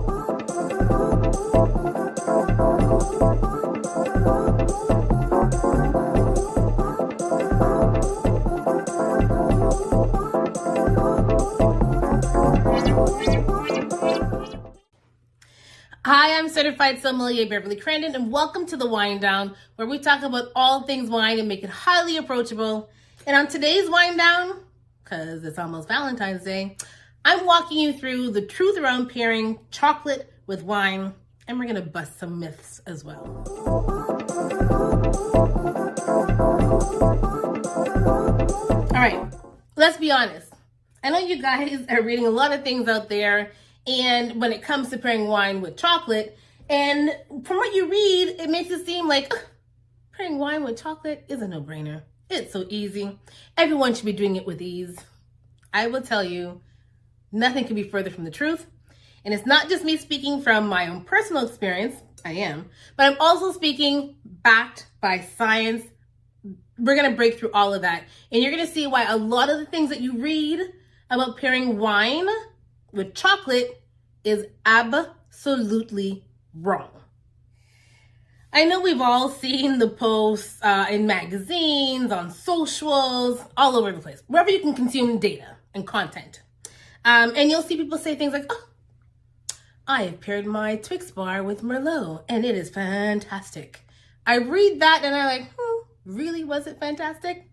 Hi, I'm Certified Sommelier Beverly Crandon, and welcome to the Wine Down, where we talk about all things wine and make it highly approachable. And on today's Wine Down, because it's almost Valentine's Day, I'm walking you through the truth around pairing chocolate with wine, and we're going to bust some myths as well. All right, let's be honest. I know you guys are reading a lot of things out there, and when it comes to pairing wine with chocolate, and from what you read, it makes it seem like pairing wine with chocolate is a no-brainer. It's so easy. Everyone should be doing it with ease. I will tell you, nothing can be further from the truth. And it's not just me speaking from my own personal experience, I am, but I'm also speaking backed by science. We're going to break through all of that. And you're going to see why a lot of the things that you read about pairing wine with chocolate is absolutely wrong. I know we've all seen the posts in magazines, on socials, all over the place, wherever you can consume data and content. And you'll see people say things like, oh, I have paired my Twix bar with Merlot and it is fantastic. I read that and I'm like, really, was it fantastic?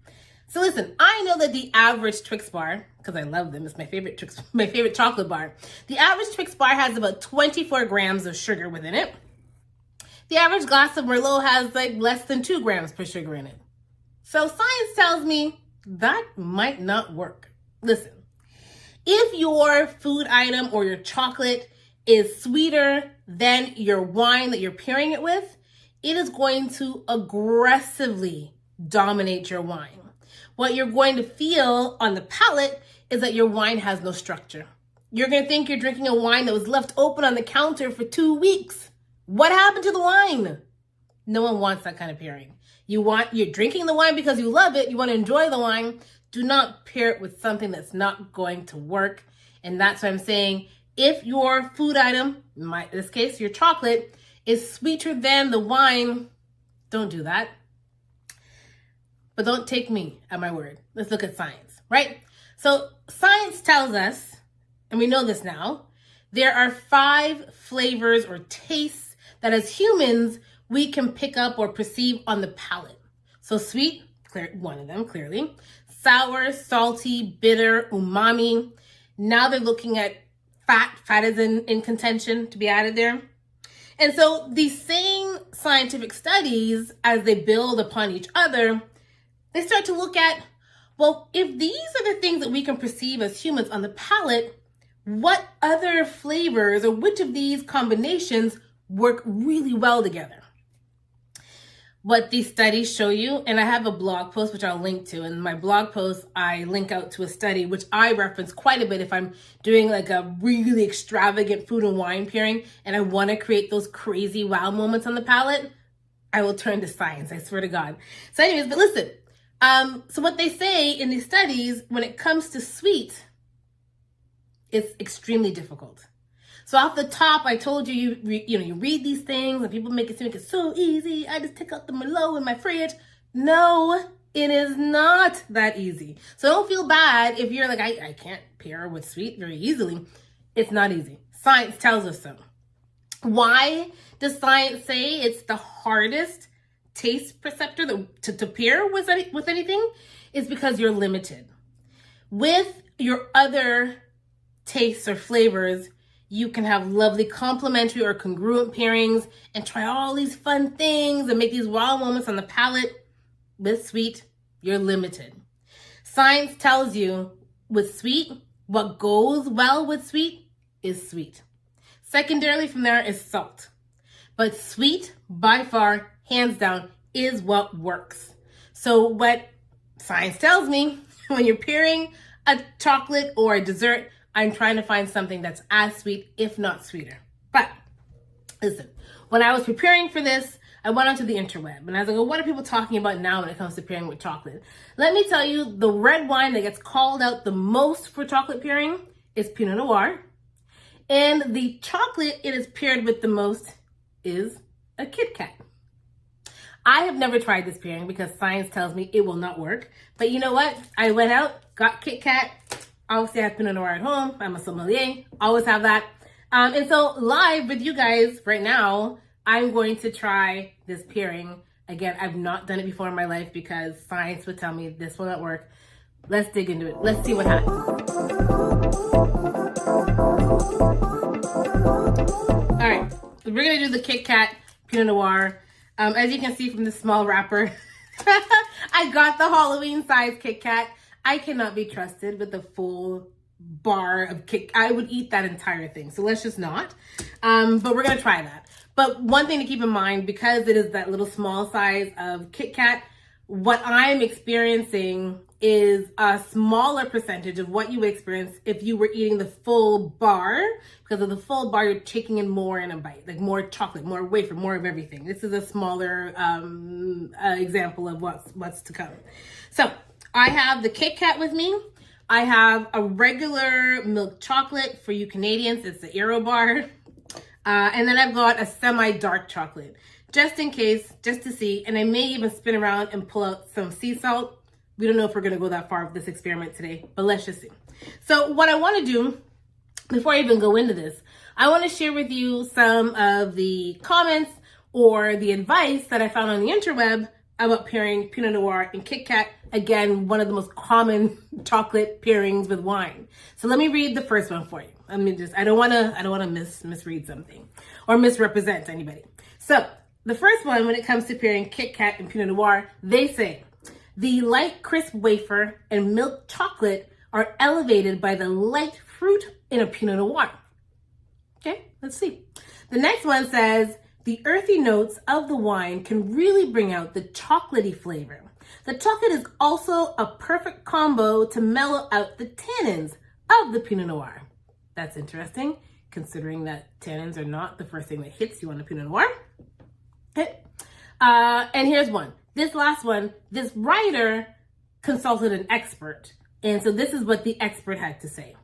So listen, I know that the average Twix bar, because I love them, it's my favorite chocolate bar. The average Twix bar has about 24 grams of sugar within it. The average glass of Merlot has like less than 2 grams per sugar in it. So science tells me that might not work. Listen, if your food item or your chocolate is sweeter than your wine that you're pairing it with, it is going to aggressively dominate your wine. What you're going to feel on the palate is that your wine has no structure. You're going to think you're drinking a wine that was left open on the counter for 2 weeks. What happened to the wine? No one wants that kind of pairing. You're drinking the wine because you love it. You want to enjoy the wine. Do not pair it with something that's not going to work. And that's what I'm saying. If your food item, in this case, your chocolate, is sweeter than the wine, don't do that. But don't take me at my word. Let's look at science, right? So science tells us, and we know this now, there are 5 flavors or tastes that as humans, we can pick up or perceive on the palate. So sweet, one of them clearly, sour, salty, bitter, umami. Now they're looking at fat. Fat is in contention to be added there. And so these same scientific studies, as they build upon each other, they start to look at, well, if these are the things that we can perceive as humans on the palate, what other flavors or which of these combinations work really well together? What these studies show you, and I have a blog post which I'll link to. In my blog post, I link out to a study which I reference quite a bit if I'm doing like a really extravagant food and wine pairing and I want to create those crazy wow moments on the palate. I will turn to science, I swear to God. So anyways, but listen. So what they say in these studies, when it comes to sweet, it's extremely difficult. So off the top, I told you, you read these things and people make it seem like it's so easy. I just take out the Merlot in my fridge. No, it is not that easy. So don't feel bad if you're like, I can't pair with sweet very easily. It's not easy. Science tells us so. Why does science say it's the hardest taste perceptor to pair with anything? Is because you're limited. With your other tastes or flavors, you can have lovely complementary or congruent pairings and try all these fun things and make these wow moments on the palate. With sweet, you're limited. Science tells you with sweet, what goes well with sweet is sweet. Secondarily from there is salt. But sweet, by far, hands down, is what works. So what science tells me, when you're pairing a chocolate or a dessert, I'm trying to find something that's as sweet, if not sweeter. But listen, when I was preparing for this, I went onto the interweb and I was like, well, what are people talking about now when it comes to pairing with chocolate? Let me tell you, the red wine that gets called out the most for chocolate pairing is Pinot Noir. And the chocolate it is paired with the most is a Kit Kat. I have never tried this pairing because science tells me it will not work. But you know what? I went out, got Kit Kat. Obviously, I have Pinot Noir at home. I'm a sommelier. Always have that. And so live with you guys right now, I'm going to try this pairing. Again, I've not done it before in my life because science would tell me this will not work. Let's dig into it. Let's see what happens. All right, so we're gonna do the Kit Kat Pinot Noir. As you can see from the small wrapper, I got the Halloween size Kit Kat. I cannot be trusted with the full bar of Kit Kat. I would eat that entire thing, so let's just not. But we're gonna try that. But one thing to keep in mind, because it is that little small size of Kit Kat, what I'm experiencing is a smaller percentage of what you would experience if you were eating the full bar. Because of the full bar, you're taking in more in a bite, like more chocolate, more wafer, more of everything. This is a smaller example of what's to come. So I have the Kit Kat with me. I have a regular milk chocolate for you Canadians. It's the Aero bar. And then I've got a semi-dark chocolate, just in case, just to see. And I may even spin around and pull out some sea salt. We don't know if we're going to go that far with this experiment today, but let's just see. So what I want to do, before I even go into this, I want to share with you some of the comments or the advice that I found on the interweb about pairing Pinot Noir and Kit Kat. Again, one of the most common chocolate pairings with wine. So let me read the first one for you. I don't want to misread something or misrepresent anybody. So the first one, when it comes to pairing Kit Kat and Pinot Noir, they say, the light crisp wafer and milk chocolate are elevated by the light fruit in a Pinot Noir. Okay, let's see. The next one says, the earthy notes of the wine can really bring out the chocolatey flavor. The chocolate is also a perfect combo to mellow out the tannins of the Pinot Noir. That's interesting, considering that tannins are not the first thing that hits you on a Pinot Noir. Okay. And here's one. This last one, this writer consulted an expert. And so this is what the expert had to say.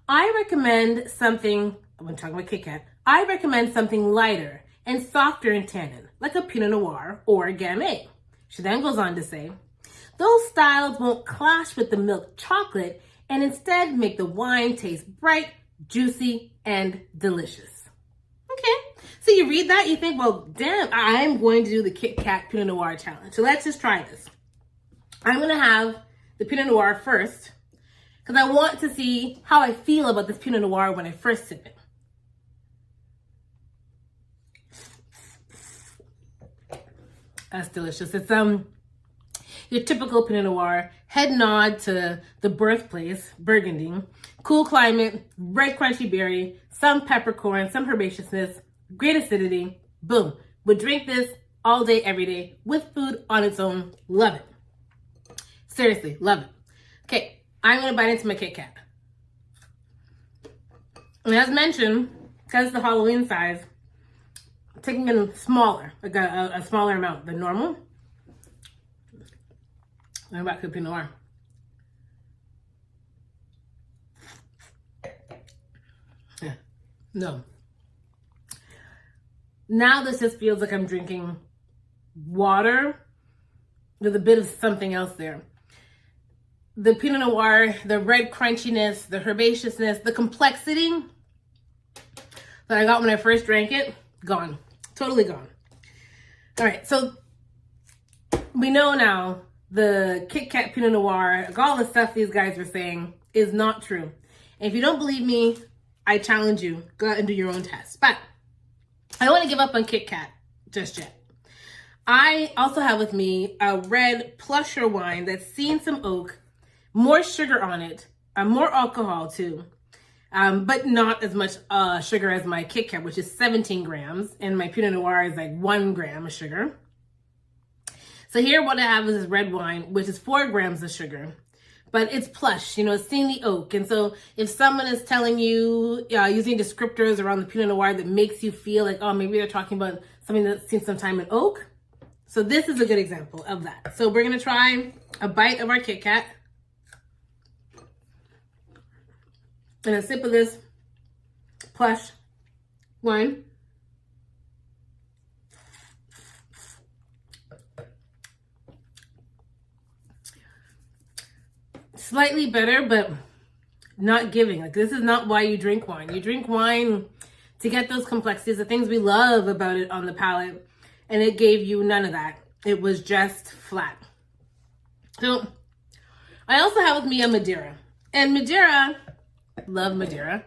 I recommend something, I'm talking about Kit Kat, I recommend something lighter and softer in tannin, like a Pinot Noir or a Gamay. She then goes on to say, those styles won't clash with the milk chocolate and instead make the wine taste bright, juicy, and delicious. Okay, so you read that, you think, well, damn, I'm going to do the Kit Kat Pinot Noir challenge. So let's just try this. I'm going to have the Pinot Noir first because I want to see how I feel about this Pinot Noir when I first sip it. That's delicious. It's your typical Pinot Noir, head nod to the birthplace, Burgundy, cool climate, red crunchy berry, some peppercorn, some herbaceousness, great acidity. Boom. Would drink this all day, every day, with food on its own. Love it. Seriously, love it. Okay, I'm gonna bite into my Kit Kat. And as mentioned, because it's the Halloween size, I'm taking it smaller, like a smaller amount than normal. I'm back to Pinot Noir. Yeah, no. Now this just feels like I'm drinking water with a bit of something else there. The Pinot Noir, the red crunchiness, the herbaceousness, the complexity that I got when I first drank it, gone. Totally gone. All right, so we know now the Kit Kat Pinot Noir, all the stuff these guys were saying is not true. And if you don't believe me, I challenge you, go out and do your own test. But I don't want to give up on Kit Kat just yet. I also have with me a red plusher wine that's seen some oak, more sugar on it, more alcohol too, but not as much sugar as my Kit Kat, which is 17 grams, and my Pinot Noir is like 1 gram of sugar. So here what I have is this red wine, which is 4 grams of sugar, but it's plush, you know, it's seen the oak. And so if someone is telling you, using descriptors around the Pinot Noir that makes you feel like, oh, maybe they're talking about something that's seen some time in oak. So this is a good example of that. So we're gonna try a bite of our Kit Kat and a sip of this plush wine. Slightly better, but not giving. Like, this is not why you drink wine. You drink wine to get those complexities, the things we love about it on the palate, and it gave you none of that. It was just flat. So I also have with me a Madeira, and Madeira, love Madeira,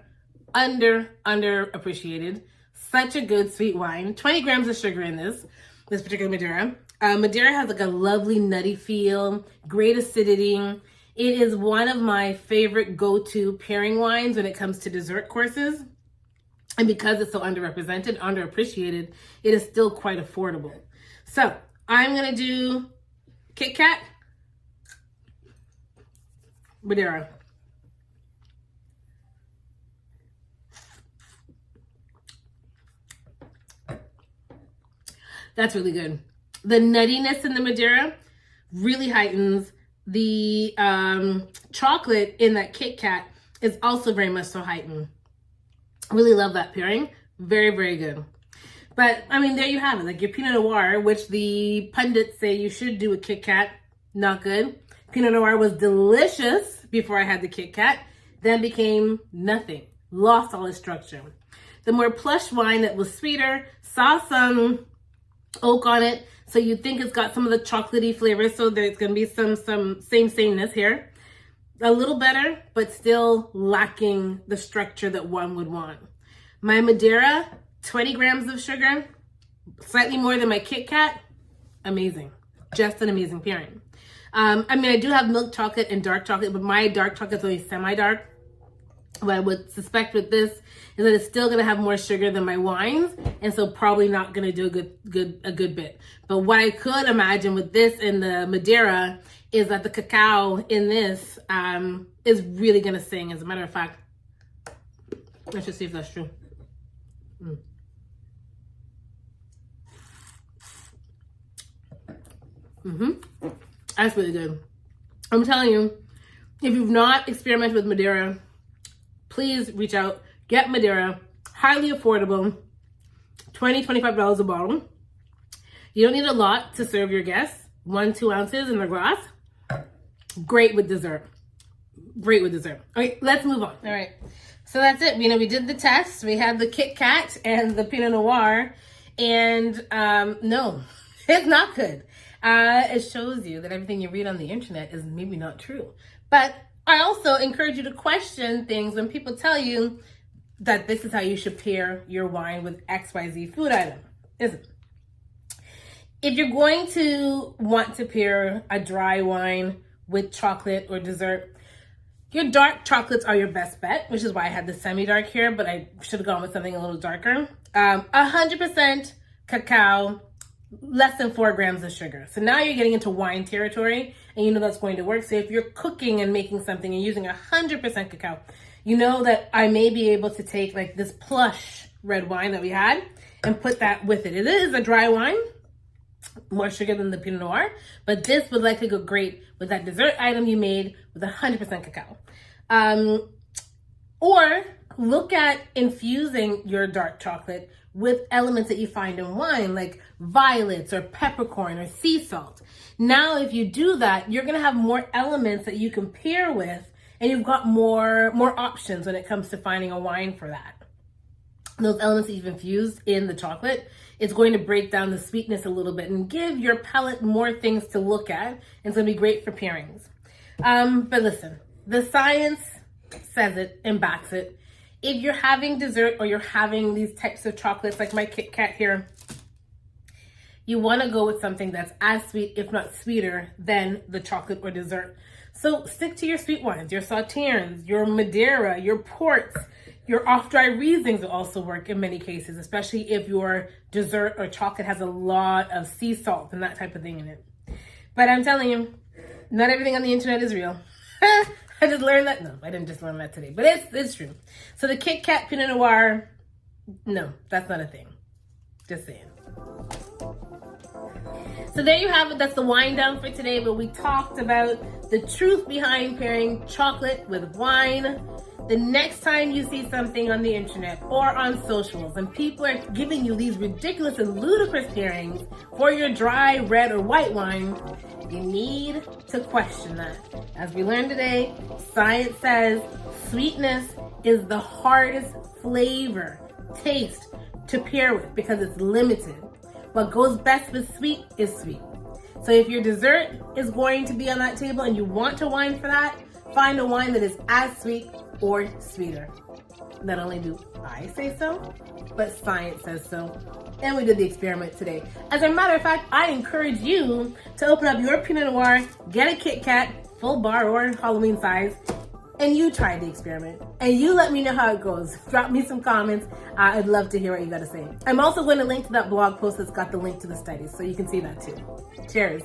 underappreciated. Such a good sweet wine. 20 grams of sugar in this particular Madeira. Madeira has like a lovely nutty feel, great acidity. It is one of my favorite go-to pairing wines when it comes to dessert courses. And because it's so underrepresented, underappreciated, it is still quite affordable. So I'm going to do Kit Kat, Madeira. That's really good. The nuttiness in the Madeira really heightens. The chocolate in that Kit Kat is also very much so heightened. Really love that pairing. Very, very good. But, I mean, there you have it. Like your Pinot Noir, which the pundits say you should do a Kit Kat, not good. Pinot Noir was delicious before I had the Kit Kat, then became nothing. Lost all its structure. The more plush wine that was sweeter, saw some oak on it, so you'd think it's got some of the chocolatey flavors, so there's going to be some sameness here. A little better, but still lacking the structure that one would want. My Madeira, 20 grams of sugar, slightly more than my Kit Kat. Amazing. Just an amazing pairing. I mean, I do have milk chocolate and dark chocolate, but my dark chocolate is only semi-dark. What I would suspect with this is that it's still going to have more sugar than my wines, and so probably not going to do a good bit. But what I could imagine with this and the Madeira is that the cacao in this is really going to sing. As a matter of fact, let's just see if that's true. That's really good. I'm telling you, if you've not experimented with Madeira, please reach out, get Madeira, highly affordable, $20-$25 a bottle. You don't need a lot to serve your guests, 1-2 ounces in a glass. Great with dessert. Great with dessert. Okay, let's move on. All right, so that's it. You know, we did the test. We had the Kit Kat and the Pinot Noir, and no, it's not good. It shows you that everything you read on the internet is maybe not true. But I also encourage you to question things when people tell you that this is how you should pair your wine with XYZ food item. Isn't. If you're going to want to pair a dry wine with chocolate or dessert, your dark chocolates are your best bet, which is why I had the semi-dark here, but I should have gone with something a little darker. 100% cacao, less than 4 grams of sugar. So now you're getting into wine territory, and you know that's going to work. So if you're cooking and making something and using 100% cacao, you know that I may be able to take like this plush red wine that we had and put that with it. It is a dry wine, more sugar than the Pinot Noir, but this would likely go great with that dessert item you made with 100% cacao. Or look at infusing your dark chocolate with elements that you find in wine, like violets or peppercorn or sea salt. Now, if you do that, you're going to have more elements that you can pair with, and you've got more options when it comes to finding a wine for that. Those elements that you've infused in the chocolate, it's going to break down the sweetness a little bit and give your palate more things to look at, and it's going to be great for pairings. But listen, the science says it and backs it. If you're having dessert or you're having these types of chocolates like my Kit Kat here, you want to go with something that's as sweet, if not sweeter, than the chocolate or dessert. So stick to your sweet wines, your Sauternes, your Madeira, your ports, your off-dry Rieslings will also work in many cases, especially if your dessert or chocolate has a lot of sea salt and that type of thing in it. But I'm telling you, not everything on the internet is real. I just learned that. No, I didn't just learn that today, but it's true. So the Kit Kat Pinot Noir, no, that's not a thing. Just saying. So there you have it. That's the wind down for today, where we talked about the truth behind pairing chocolate with wine. The next time you see something on the internet or on socials and people are giving you these ridiculous and ludicrous pairings for your dry, red, or white wine, you need to question that. As we learned today, science says sweetness is the hardest flavor, taste to pair with because it's limited. What goes best with sweet is sweet. So if your dessert is going to be on that table and you want to wine for that, find a wine that is as sweet or sweeter. Not only do I say so, but science says so. And we did the experiment today. As a matter of fact, I encourage you to open up your Pinot Noir, get a Kit Kat, full bar or Halloween size, and you try the experiment. And you let me know how it goes. Drop me some comments. I'd love to hear what you got to say. I'm also going to link to that blog post that's got the link to the studies, so you can see that too. Cheers.